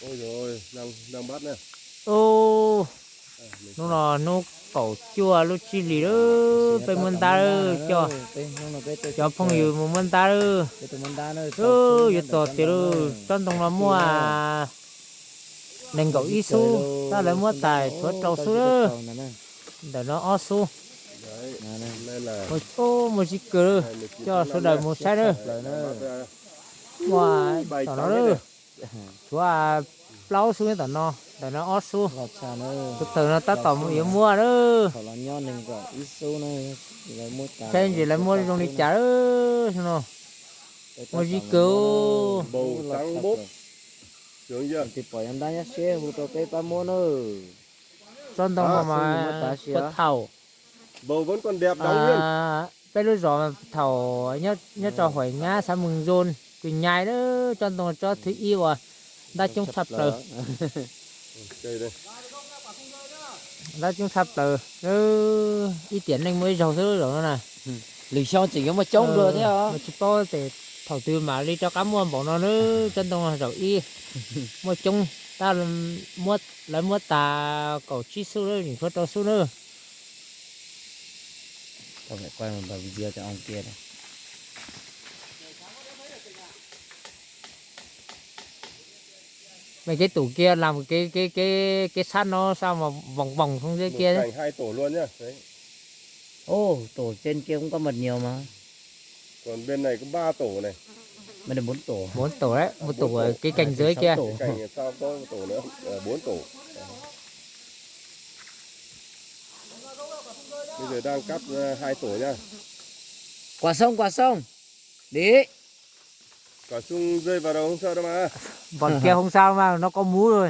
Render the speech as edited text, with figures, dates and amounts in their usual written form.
Ôi rồi đang bắt nè. Ô À, mình nó là nó cẩu chua lúc chi lì đó bên mân ta đó cho phong yêu một mân ta đó đó giờ tỏ tiền đó trong tông là mua nên cậu ít xu ta lại mua tài thuốc trâu xu đó để nó ó xu đấy. Nên là một ô một chiếc cờ 29 cho tháng số 5 đời nha. một sai đó Đấy, đang bắt ra. mua Bài tỏ nó trắng thế đó này. chúa plau xuống tỏ nó để nó ó xu từ từ nó ta tỏ một yếu mua đó xem gì lại mua trong đi trả đó nó một chiếc cờ Bầu trắng bốp. Sướng chưa? trong tông À, mà có thầu bầu vẫn còn đẹp đóng nguyên. bây giờ rõ thầu nhớ cho hỏi nhá sao mừng rôn thì nhai đó trong tông cho thứ yêu à đã chung sập rồi Đây đây. đã chung sập rồi ý tiền anh mới giàu thứ rồi nè lý do chỉ có một chống được thế hả mà chỉ có để thầu tư mà đi cho cám ơn bọn nó nữa chân tông là giàu y mua chung ta mua lấy mua ta cầu chi số nữa những số số nữa tôi phải quay một bài video cho ông kia này mấy cái tủ kia làm cái sắt nó sao mà vòng vòng không dưới Một kia đấy cành 2 tổ luôn nhá. Đấy. ô tổ trên kia cũng có mật nhiều mà Còn bên này có 3 tổ này. mới được 4 tổ 4 tổ đấy một tổ ở cái cành Hai dưới tổ, kia sáu Cái cành sau có một tổ nữa, 4 tổ. Bây giờ đang cắt 2 tổ nhá. quả sông đi Quả sung rơi vào đầu không sao đâu mà. bọn kia không sao mà nó có mú rồi